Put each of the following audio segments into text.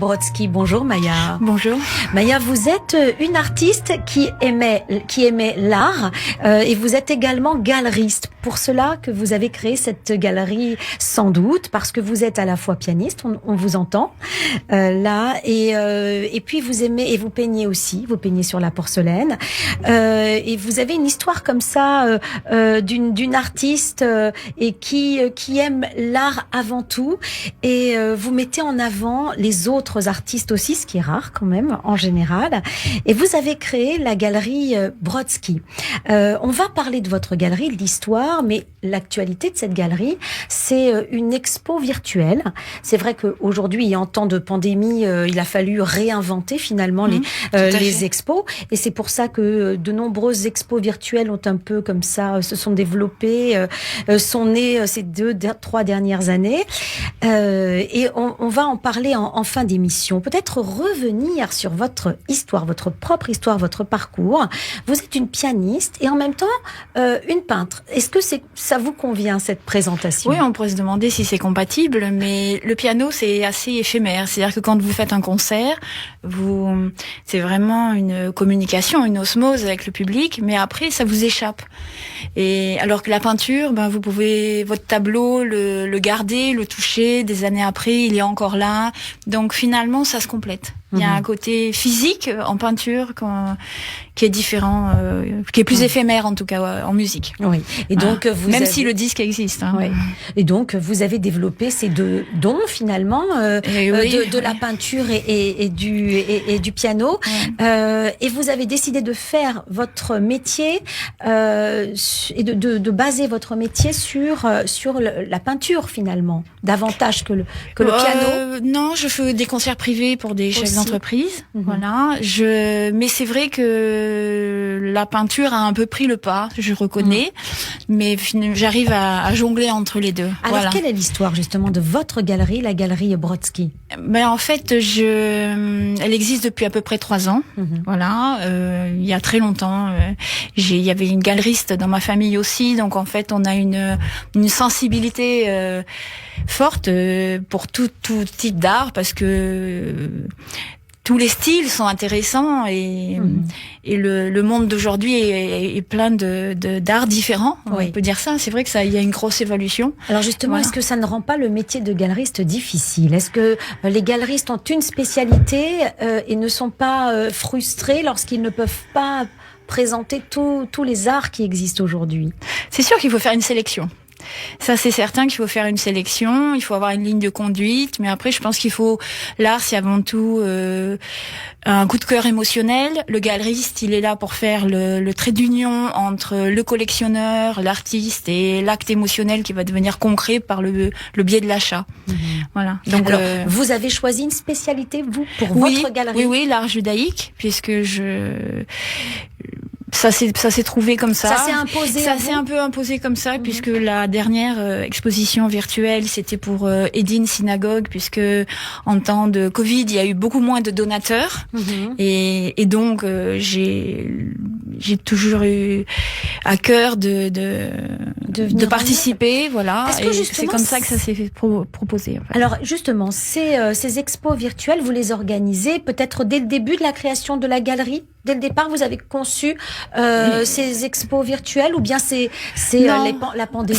Brodsky, bonjour Maya. Bonjour. Maya, vous êtes une artiste qui aimait l'art et vous êtes également galeriste. Pour cela que vous avez créé cette galerie, sans doute, parce que vous êtes à la fois pianiste, on vous entend là, et puis vous aimez et vous peignez aussi, vous peignez sur la porcelaine, et vous avez une histoire comme ça d'une artiste et qui aime l'art avant tout, et vous mettez en avant les autres artistes aussi, ce qui est rare quand même en général, et vous avez créé la galerie Brodsky. On va parler de votre galerie, de l'histoire, mais l'actualité de cette galerie, c'est une expo virtuelle. C'est vrai qu'aujourd'hui, en temps de pandémie, il a fallu réinventer finalement les expos, et c'est pour ça que de nombreuses expos virtuelles ont un peu comme ça se sont développées, sont nées ces 2-3 dernières années, et on va en parler en fin d'émission. Peut-être revenir sur votre histoire, votre propre histoire, votre parcours. Vous êtes une pianiste et en même temps une peintre. Est-ce que ça vous convient, cette présentation? Oui, on pourrait se demander si c'est compatible, mais le piano, c'est assez éphémère. C'est-à-dire que quand vous faites un concert, c'est vraiment une communication, une osmose avec le public, mais après, ça vous échappe. Et alors que la peinture, vous pouvez, votre tableau, le garder, le toucher, des années après, il est encore là. Donc finalement, ça se complète. Il y a un côté physique en peinture qui est différent, qui est plus éphémère en tout cas en musique. Oui. Et donc même si le disque existe. Hein. Oui. Et donc vous avez développé ces deux dons finalement, de la peinture et du piano. Ouais. Et vous avez décidé de faire votre métier et de baser votre métier sur la peinture finalement, davantage que le piano. Non, je fais des concerts privés pour des chefs d'entreprise. Voilà. Mais c'est vrai que la peinture a un peu pris le pas, je reconnais. Mais j'arrive à jongler entre les deux. Alors, quelle est l'histoire justement de votre galerie, la galerie Brodsky? En fait, elle existe depuis à peu près 3 ans. Voilà. Il y a très longtemps, il y avait une galeriste dans ma famille aussi. Donc en fait, on a une sensibilité forte pour tout type d'art, parce que tous les styles sont intéressants, et le monde d'aujourd'hui est plein d'arts différents. On peut dire ça. C'est vrai que il y a une grosse évolution. Alors justement, est-ce que ça ne rend pas le métier de galeriste difficile? Est-ce que les galeristes ont une spécialité et ne sont pas frustrés lorsqu'ils ne peuvent pas présenter tous les arts qui existent aujourd'hui? C'est sûr qu'il faut faire une sélection. Ça, c'est certain qu'il faut faire une sélection, il faut avoir une ligne de conduite, mais après, je pense l'art, c'est avant tout un coup de cœur émotionnel. Le galeriste, il est là pour faire le trait d'union entre le collectionneur, l'artiste et l'acte émotionnel qui va devenir concret par le biais de l'achat. Voilà. Donc, alors, vous avez choisi une spécialité, vous, pour votre galerie? Oui, l'art judaïque, puisque ça s'est trouvé comme ça. Ça s'est imposé. Ça s'est un peu imposé comme ça, puisque la dernière exposition virtuelle, c'était pour Edin Synagogue, puisque en temps de Covid, il y a eu beaucoup moins de donateurs, et donc j'ai toujours eu à cœur de participer, voilà. Et c'est comme ça que ça s'est fait proposer. En fait. Alors justement, ces expos virtuelles, vous les organisez peut-être dès le début de la création de la galerie? Dès le départ, vous avez conçu ces expos virtuelles, ou bien c'est la pandémie?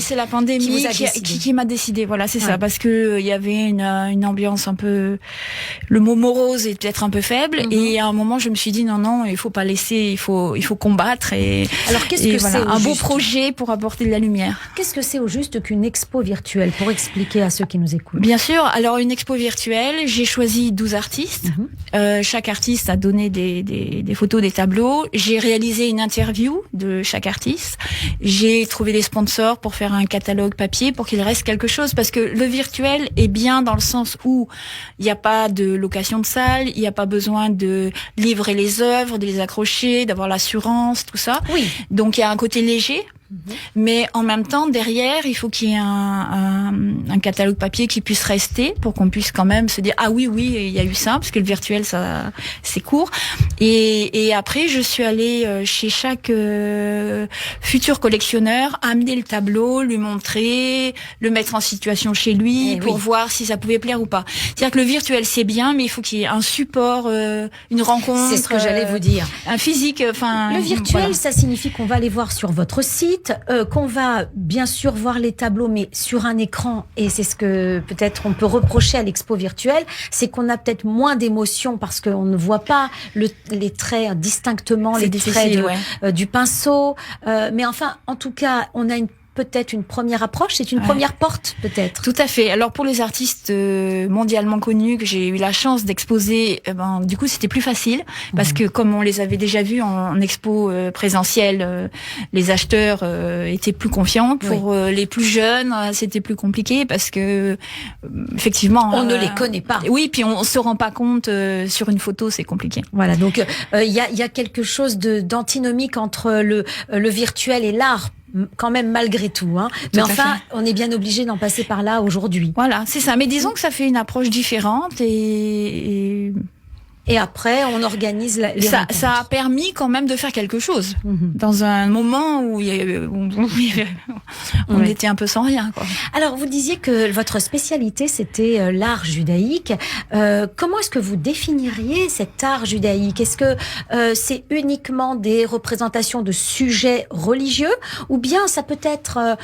C'est la pandémie qui m'a décidé. Voilà, c'est ça, parce que il y avait une ambiance un peu, le mot morose est peut-être un peu faible, et à un moment je me suis dit non, il faut pas laisser, il faut combattre, et alors qu'est-ce que c'est un beau projet pour apporter de la lumière. Qu'est-ce que c'est au juste qu'une expo virtuelle, pour expliquer à ceux qui nous écoutent? Bien sûr, alors une expo virtuelle, j'ai choisi 12 artistes. Chaque artiste a donné des photos, des tableaux. J'ai réalisé une interview de chaque artiste. J'ai trouvé des sponsors pour faire un catalogue papier, pour qu'il reste quelque chose, parce que le virtuel est bien dans le sens où il n'y a pas de location de salle, il n'y a pas besoin de livrer les œuvres, de les accrocher, d'avoir l'assurance, tout ça. Oui. Donc il y a un côté léger. Mais en même temps, derrière, il faut qu'il y ait un catalogue papier qui puisse rester pour qu'on puisse quand même se dire ah oui, il y a eu ça, parce que le virtuel, ça, c'est court. Et après, je suis allée chez chaque futur collectionneur, amener le tableau, lui montrer, le mettre en situation chez lui pour voir si ça pouvait plaire ou pas. C'est-à-dire que le virtuel, c'est bien, mais il faut qu'il y ait un support, une rencontre. C'est ce que j'allais vous dire. Un physique, enfin. Le virtuel, ça signifie qu'on va aller voir sur votre site, qu'on va bien sûr voir les tableaux, mais sur un écran, et c'est ce que peut-être on peut reprocher à l'expo virtuelle, c'est qu'on a peut-être moins d'émotion parce qu'on ne voit pas les traits distinctement, les traits du pinceau. Mais enfin, en tout cas, on a peut-être une première approche, c'est une première porte peut-être. Tout à fait. Alors pour les artistes mondialement connus que j'ai eu la chance d'exposer, du coup c'était plus facile parce que comme on les avait déjà vus en expo présentielle, les acheteurs étaient plus confiants. Pour les plus jeunes, c'était plus compliqué parce que effectivement on ne les connaît pas. Oui, puis on se rend pas compte sur une photo, c'est compliqué. Voilà, donc il y a quelque chose d'antinomique entre le virtuel et l'art. Quand même malgré tout, hein. Mais enfin, on est bien obligé d'en passer par là aujourd'hui. Voilà, c'est ça. Mais disons que ça fait une approche différente et après, on organise les rencontres. Ça a permis quand même de faire quelque chose dans un moment où on était un peu sans rien, quoi. Alors, vous disiez que votre spécialité, c'était l'art judaïque. Comment est-ce que vous définiriez cet art judaïque? Est-ce que c'est uniquement des représentations de sujets religieux ou bien ça peut être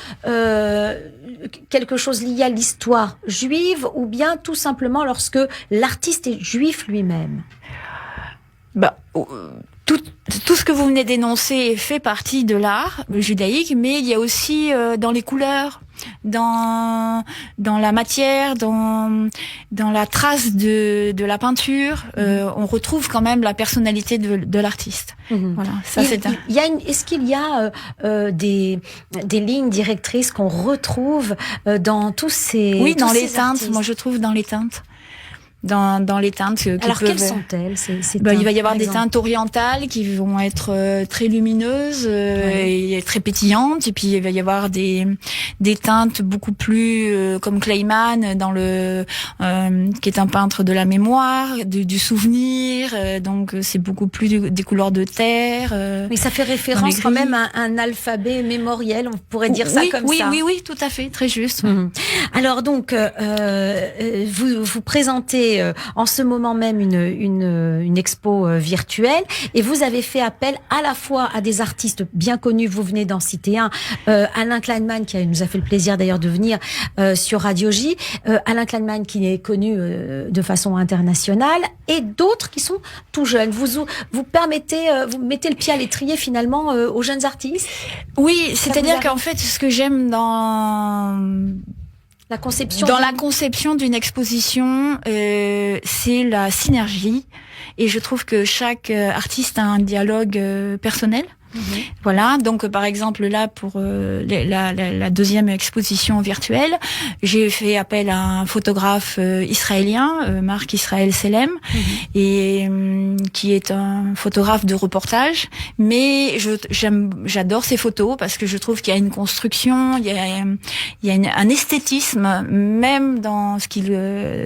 quelque chose lié à l'histoire juive ou bien tout simplement lorsque l'artiste est juif lui-même? Tout ce que vous venez d'énoncer fait partie de l'art judaïque, mais il y a aussi dans les couleurs, dans la matière, dans la trace de la peinture, on retrouve quand même la personnalité de l'artiste. Voilà, ça c'est Est-ce qu'il y a des lignes directrices qu'on retrouve dans tous ces Oui, dans les teintes. Artistes. Moi, je trouve dans les teintes. Dans les teintes. Alors quelles sont-elles ces teintes, il va y avoir des teintes orientales qui vont être très lumineuses et très pétillantes, et puis il va y avoir des teintes beaucoup plus comme Kleiman qui est un peintre de la mémoire, du souvenir, donc c'est beaucoup plus des couleurs de terre. Mais ça fait référence quand même à un alphabet mémoriel, on pourrait dire ça comme ça. Oui, tout à fait, très juste. Alors donc vous présentez en ce moment même une expo virtuelle et vous avez fait appel à la fois à des artistes bien connus, vous venez d'en citer un, Alain Kleinman qui nous a fait le plaisir d'ailleurs de venir sur Radio J, Alain Kleinman qui est connu de façon internationale et d'autres qui sont tout jeunes. Vous mettez le pied à l'étrier finalement aux jeunes artistes? Oui, c'est-à-dire qu'en fait ce que j'aime dans la conception d'une exposition, c'est la synergie. Et je trouve que chaque artiste a un dialogue personnel. Voilà, donc par exemple là pour la deuxième exposition virtuelle, j'ai fait appel à un photographe israélien, Marc Israël Selem, et qui est un photographe de reportage. Mais j'adore ses photos parce que je trouve qu'il y a une construction, il y a un esthétisme même dans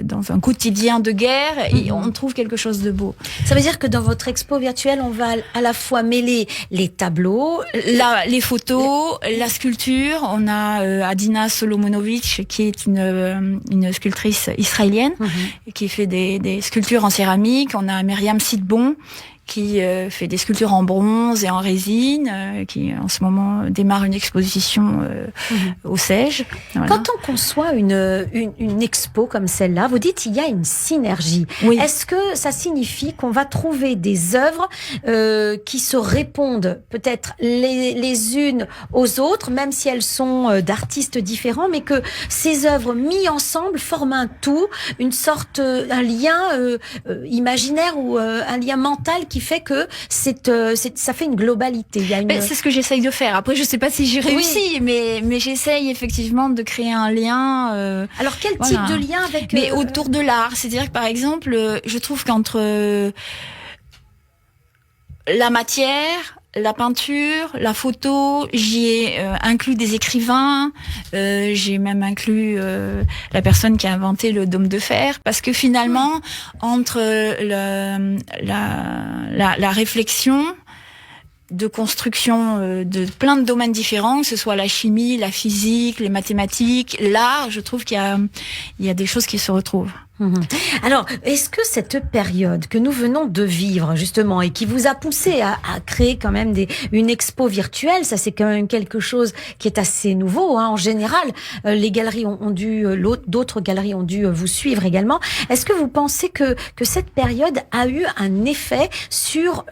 dans un quotidien de guerre, et on trouve quelque chose de beau. Ça veut dire que dans votre expo virtuelle, on va à la fois mêler les tableaux, les photos, la sculpture. On a Adina Solomonovitch qui est une sculptrice israélienne qui fait des sculptures en céramique. On a Myriam Sidbon qui fait des sculptures en bronze et en résine, qui en ce moment démarre une exposition au Sège. Voilà. Quand on conçoit une expo comme celle-là, vous dites il y a une synergie. Oui. Est-ce que ça signifie qu'on va trouver des œuvres qui se répondent peut-être les unes aux autres, même si elles sont d'artistes différents, mais que ces œuvres mises ensemble forment un tout, une sorte, un lien imaginaire ou un lien mental qui fait que ça fait une globalité. C'est ce que j'essaye de faire. Après, je sais pas si j'y réussis, mais j'essaye effectivement de créer un lien. Alors, quel type de lien avec... Mais autour de l'art. C'est-à-dire que, par exemple, je trouve qu'entre la matière, la peinture, la photo, j'y ai inclus des écrivains, j'ai même inclus la personne qui a inventé le dôme de fer, parce que finalement, entre la réflexion de construction de plein de domaines différents, que ce soit la chimie, la physique, les mathématiques, l'art, je trouve qu'il y a des choses qui se retrouvent. Alors, est-ce que cette période que nous venons de vivre, justement, et qui vous a poussé à créer quand même une expo virtuelle, ça c'est quand même quelque chose qui est assez nouveau, hein, en général, les galeries d'autres galeries ont dû vous suivre également. Est-ce que vous pensez que cette période a eu un effet sur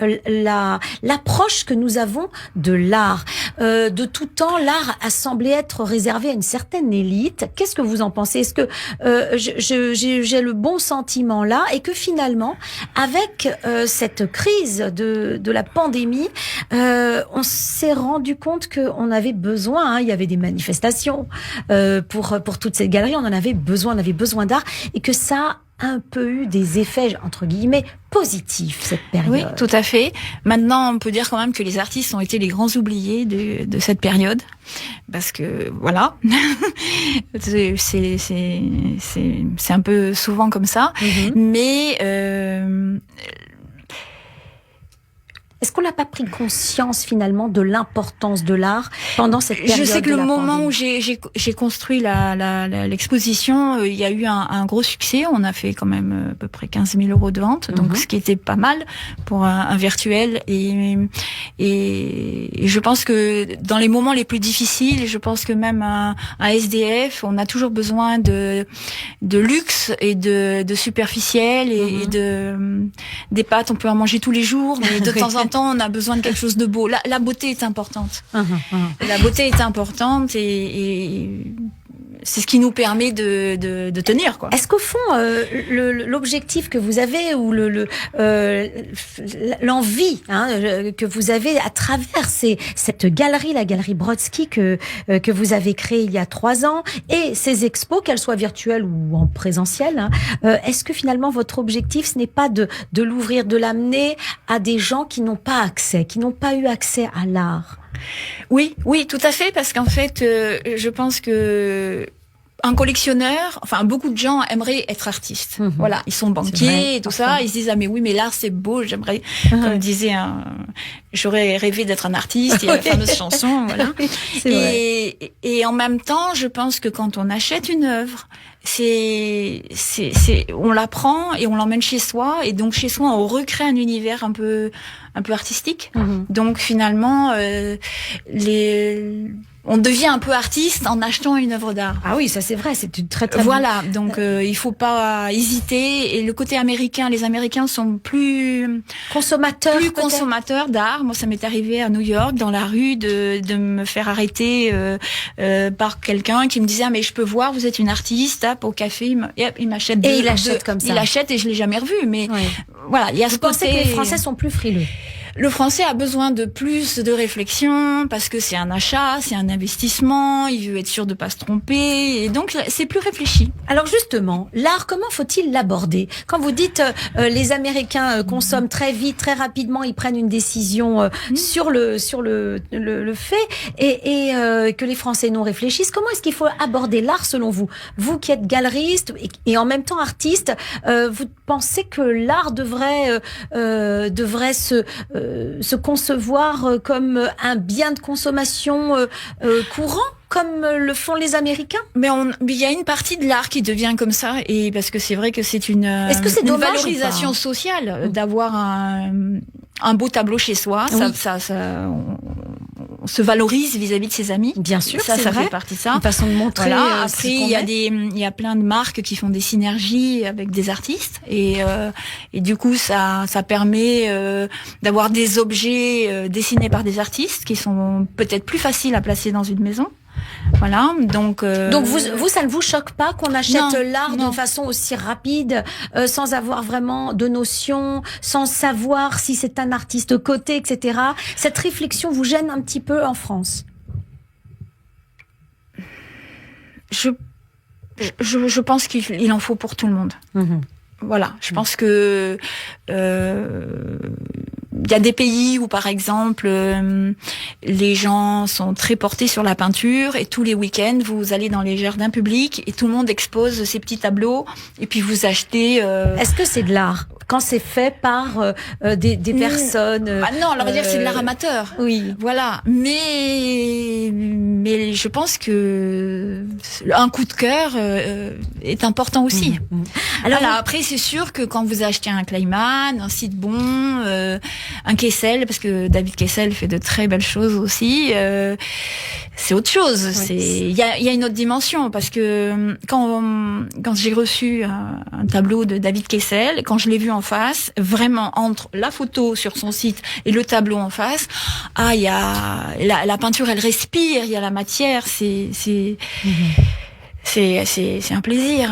l'approche que nous avons de l'art? De tout temps, l'art a semblé être réservé à une certaine élite. Qu'est-ce que vous en pensez? Est-ce que j'ai le bon sentiment là, et que finalement, avec cette crise de la pandémie, on s'est rendu compte qu'on avait besoin, hein, il y avait des manifestations pour toutes ces galeries, on avait besoin d'art, et que ça a un peu eu des effets, entre guillemets, positifs, cette période. Oui, tout à fait. Maintenant, on peut dire quand même que les artistes ont été les grands oubliés de cette période. Parce que, voilà, c'est un peu souvent comme ça. Mais est-ce qu'on n'a pas pris conscience finalement de l'importance de l'art pendant cette période? Je sais que le moment pandémie, où j'ai construit l'exposition, il y a eu un gros succès. On a fait quand même à peu près 15 000 € de vente, donc ce qui était pas mal pour un virtuel. Et je pense que dans les moments les plus difficiles, je pense que même un SDF, on a toujours besoin de luxe et de superficiel et des pâtes. On peut en manger tous les jours, mais de temps en temps, on a besoin de quelque chose de beau. La beauté est importante. La beauté est importante et c'est ce qui nous permet de tenir, quoi. Est-ce qu'au fond, l'objectif que vous avez ou l'envie que vous avez à travers cette galerie, la galerie Brodsky que vous avez créée il y a 3 ans, et ces expos, qu'elles soient virtuelles ou en présentiel, est-ce que finalement votre objectif, ce n'est pas de l'ouvrir, de l'amener à des gens qui n'ont pas accès, qui n'ont pas eu accès à l'art? Oui, tout à fait, parce qu'en fait, je pense que un collectionneur, enfin beaucoup de gens aimeraient être artistes. Voilà, ils sont banquiers et tout ça, ils se disent mais oui, mais l'art c'est beau, j'aimerais, comme disait j'aurais rêvé d'être un artiste, il y a la fameuse chanson, voilà. Et en même temps, je pense que quand on achète une œuvre, on la prend et on l'emmène chez soi, et donc chez soi on recrée un univers un peu artistique. Donc finalement on devient un peu artiste en achetant une œuvre d'art. Ah oui, ça c'est vrai, c'est une très voilà, donc il faut pas hésiter. Et le côté américain, les Américains sont plus consommateurs d'art. Moi, ça m'est arrivé à New York, dans la rue, de me faire arrêter par quelqu'un qui me disait mais je peux voir, vous êtes une artiste, hop, au café, il m'achète. Et il achète comme ça. Il achète et je l'ai jamais revu, mais voilà, il y a ce côté. Vous pensez que les Français sont plus frileux? Le Français a besoin de plus de réflexion parce que c'est un achat, c'est un investissement, il veut être sûr de pas se tromper, et donc c'est plus réfléchi. Alors justement, l'art, comment faut-il l'aborder? Quand vous dites les Américains consomment très vite, très rapidement, ils prennent une décision sur le fait, et que les Français non réfléchissent, comment est-ce qu'il faut aborder l'art selon vous? Vous qui êtes galeriste et en même temps artiste, vous pensez que l'art devrait se concevoir comme un bien de consommation courant, comme le font les Américains? Mais il y a une partie de l'art qui devient comme ça, et parce que c'est vrai que c'est une valorisation sociale d'avoir un beau tableau chez soi. Oui. On se valorise vis-à-vis de ses amis. Bien sûr, ça fait partie de ça. Une façon de montrer. Voilà. Après, il y a plein de marques qui font des synergies avec des artistes, et du coup, ça permet d'avoir des objets dessinés par des artistes qui sont peut-être plus faciles à placer dans une maison. Voilà, donc vous, ça ne vous choque pas qu'on achète l'art d'une façon aussi rapide, sans avoir vraiment de notion, sans savoir si c'est un artiste coté, etc. Cette réflexion vous gêne un petit peu en France? Je pense qu'il en faut pour tout le monde. Voilà, je pense que il y a des pays où, par exemple, les gens sont très portés sur la peinture et tous les week-ends, vous allez dans les jardins publics et tout le monde expose ses petits tableaux et puis vous achetez... Est-ce que c'est de l'art quand c'est fait par des personnes Ah non, on va dire que c'est de l'art amateur. Oui. Voilà. Mais je pense que un coup de cœur est important aussi. Alors voilà, après, c'est sûr que quand vous achetez un Kleiman, un Citbon, un Kessel, parce que David Kessel fait de très belles choses aussi, c'est autre chose. Oui. Il y a une autre dimension, parce que quand j'ai reçu un tableau de David Kessel, quand je l'ai vu en face, vraiment entre la photo sur son site et le tableau en face, il y a la peinture, elle respire, il y a la matière, c'est un plaisir.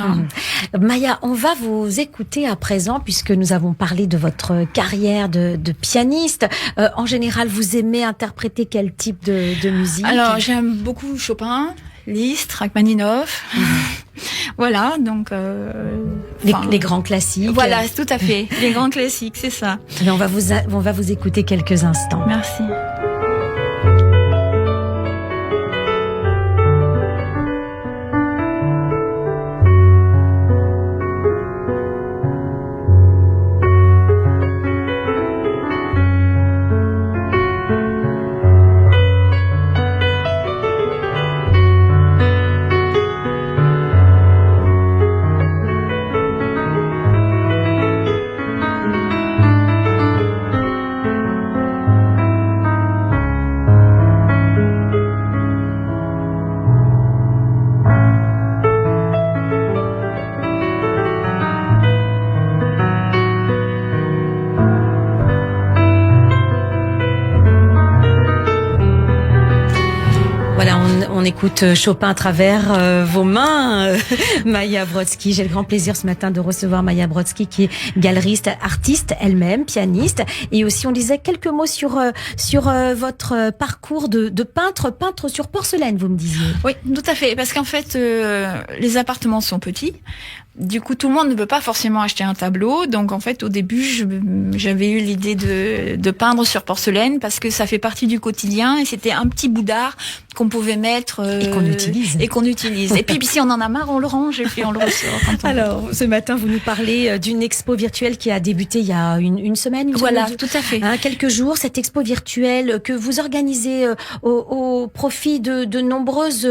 Maya, on va vous écouter à présent puisque nous avons parlé de votre carrière de pianiste. En général, vous aimez interpréter quel type de musique? Alors, j'aime beaucoup Chopin, Liszt, Rachmaninoff. Voilà, donc... les grands classiques. Voilà, tout à fait. Les grands classiques, c'est ça. Mais on va vous écouter quelques instants. Merci. On écoute Chopin à travers vos mains, Maya Brodsky. J'ai le grand plaisir ce matin de recevoir Maya Brodsky, qui est galeriste, artiste elle-même, pianiste. Et aussi, on disait quelques mots sur votre parcours de peintre sur porcelaine, vous me disiez. Oui, tout à fait. Parce qu'en fait, les appartements sont petits. Du coup, tout le monde ne peut pas forcément acheter un tableau. Donc, en fait, au début, j'avais eu l'idée de peindre sur porcelaine parce que ça fait partie du quotidien et c'était un petit bout d'art qu'on pouvait mettre et qu'on utilise. Et puis, si on en a marre, on le range et puis on le ressort. Alors, ce matin, vous nous parlez d'une expo virtuelle qui a débuté il y a une semaine. Voilà, tout à fait. Quelques jours, cette expo virtuelle que vous organisez au profit de nombreuses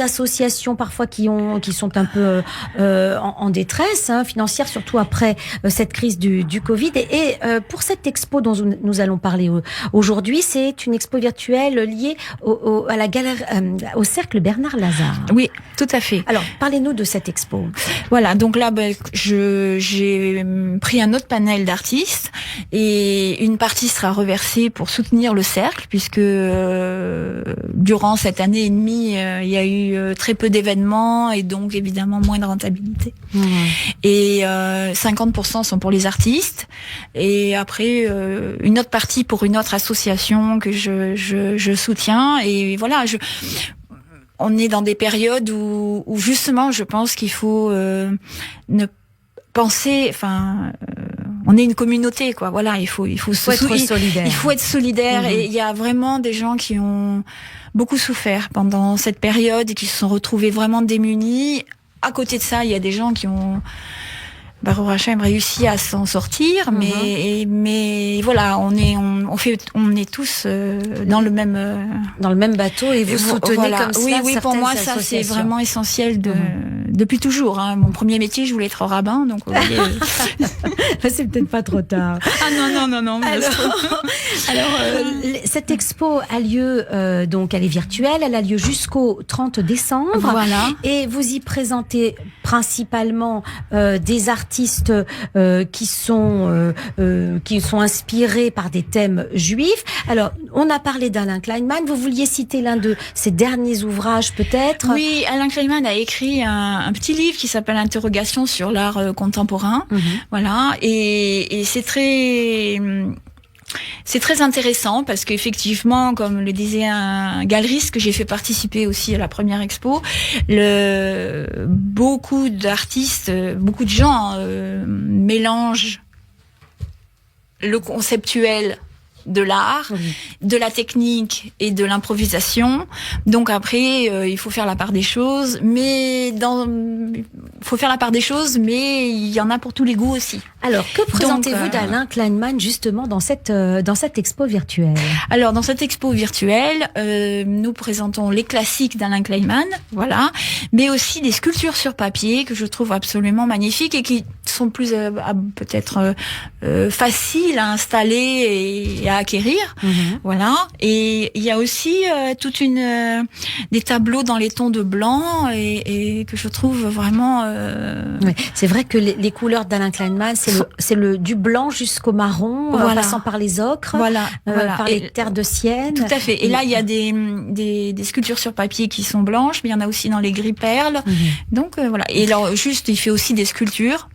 associations parfois qui sont un peu en détresse financière, surtout après cette crise du Covid. Et pour cette expo dont nous allons parler aujourd'hui, c'est une expo virtuelle liée à la galerie, au cercle Bernard Lazare. Oui, tout à fait. Alors, parlez-nous de cette expo. Voilà, donc là, j'ai pris un autre panel d'artistes et une partie sera reversée pour soutenir le cercle, puisque durant cette année et demie, il y a eu très peu d'événements et donc évidemment moins de rentabilité. Et 50% sont pour les artistes et après une autre partie pour une autre association que je soutiens. Et voilà, on est dans des périodes où justement je pense qu'il faut ne penser, on est une communauté, quoi. Voilà, il faut être solidaire. Il faut être solidaire. Et il y a vraiment des gens qui ont beaucoup souffert pendant cette période et qui se sont retrouvés vraiment démunis. À côté de ça, il y a des gens qui ont Baruch Hashem réussi à s'en sortir, mais voilà, on est tous dans le même bateau et vous soutenez comme ça. Oui, pour moi ça c'est vraiment essentiel depuis toujours. Mon premier métier, je voulais être rabbin, donc vous voyez, c'est peut-être pas trop tard. Ah non. Alors cette expo a lieu donc elle est virtuelle, elle a lieu jusqu'au 30 décembre. Voilà. Et vous y présentez principalement des artistes qui sont inspirés par des thèmes juifs. Alors, on a parlé d'Alain Kleinman. Vous vouliez citer l'un de ses derniers ouvrages, peut-être? Oui, Alain Kleinman a écrit un petit livre qui s'appelle Interrogation sur l'art contemporain. Voilà, et c'est très intéressant parce qu'effectivement, comme le disait un galeriste que j'ai fait participer aussi à la première expo, beaucoup d'artistes, beaucoup de gens mélangent le conceptuel de l'art, de la technique et de l'improvisation. Donc après, il faut faire la part des choses, mais il y en a pour tous les goûts aussi. Alors, que présentez-vous d'Alain Kleinman justement dans cette expo virtuelle? Alors, dans cette expo virtuelle, nous présentons les classiques d'Alain Kleinman, voilà, mais aussi des sculptures sur papier que je trouve absolument magnifiques et qui sont plus peut-être faciles à installer et à acquérir, voilà. Et il y a aussi des tableaux dans les tons de blanc et que je trouve vraiment. Oui, c'est vrai que les couleurs d'Alain Kleinman, c'est du blanc jusqu'au marron, passant par les ocres, par les terres de Sienne. Tout à fait. Et là, il y a des sculptures sur papier qui sont blanches, mais il y en a aussi dans les gris perles. Donc voilà. Et alors, juste, il fait aussi des sculptures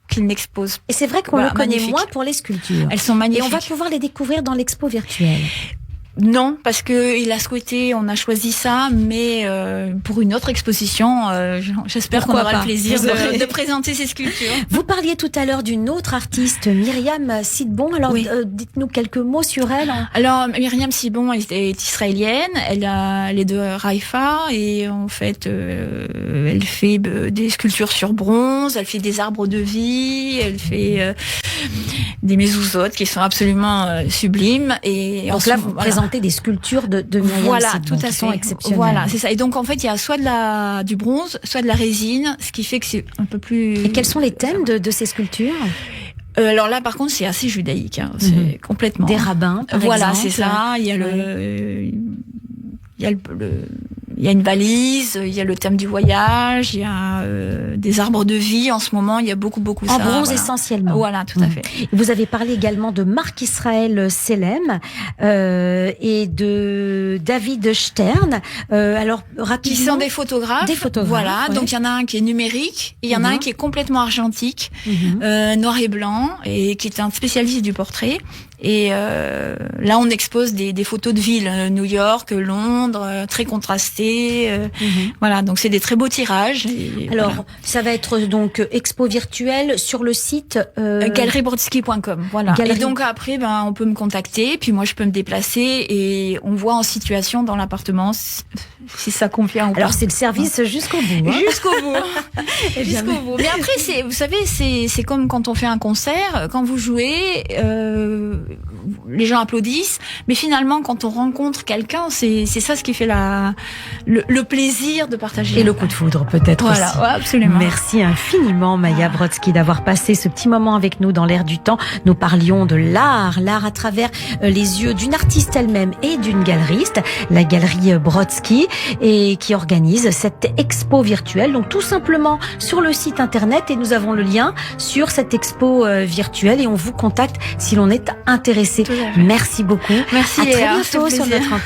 qu'il n'expose. Et c'est vrai qu'on le connaît moins pour les sculptures. Elles sont magnifiques. Et on va pouvoir les découvrir dans l'expo virtuelle. Non, parce que il a souhaité, on a choisi ça, mais pour une autre exposition, j'espère qu'on aura le plaisir de présenter ces sculptures. Vous parliez tout à l'heure d'une autre artiste, Myriam Sidbon. Alors, dites-nous quelques mots sur elle. Alors, Myriam Sidbon est israélienne. Elle est de Haïfa et en fait, elle fait des sculptures sur bronze. Elle fait des arbres de vie. Elle fait des mezuzot qui sont absolument sublimes. Et donc là, vous présentez des sculptures de Myriam Sidbon qui sont exceptionnelles. Voilà, c'est ça. Et donc en fait, il y a soit du bronze, soit de la résine, ce qui fait que c'est un peu plus. Et quels sont les thèmes de ces sculptures? Alors là, par contre, c'est assez judaïque. Hein. C'est complètement. Des rabbins, par voilà, exemple. C'est ça. Il y a il y a une valise, il y a le thème du voyage, il y a des arbres de vie. En ce moment, il y a beaucoup ça. En bronze essentiellement. Voilà, tout à fait. Vous avez parlé également de Marc Israël Selem et de David Stern. Alors rapidement. Qui sont des photographes. Voilà. Donc il y en a un qui est numérique et il y en a un qui est complètement argentique, noir et blanc, et qui est un spécialiste du portrait. Et là, on expose des photos de villes, New York, Londres, très contrastées. Voilà, donc c'est des très beaux tirages. Alors, ça va être donc expo virtuelle sur le site galeriebrodsky.com. Voilà. Et donc après, on peut me contacter, puis moi je peux me déplacer et on voit en situation dans l'appartement si ça convient ou pas. Alors c'est le service jusqu'au bout. Hein. Jusqu'au bout. Jusqu'au bout. Mais après, vous savez, c'est comme quand on fait un concert, quand vous jouez. Les gens applaudissent, mais finalement, quand on rencontre quelqu'un, c'est ça ce qui fait le plaisir de partager. Et le coup de foudre, peut-être aussi. Ouais, absolument. Merci infiniment, Maya Brodsky, d'avoir passé ce petit moment avec nous dans l'air du temps. Nous parlions de l'art à travers les yeux d'une artiste elle-même et d'une galeriste, la galerie Brodsky, et qui organise cette expo virtuelle. Donc tout simplement sur le site internet, et nous avons le lien sur cette expo virtuelle, et on vous contacte si l'on est intéressé. Merci beaucoup. Merci. À très bientôt sur notre antenne.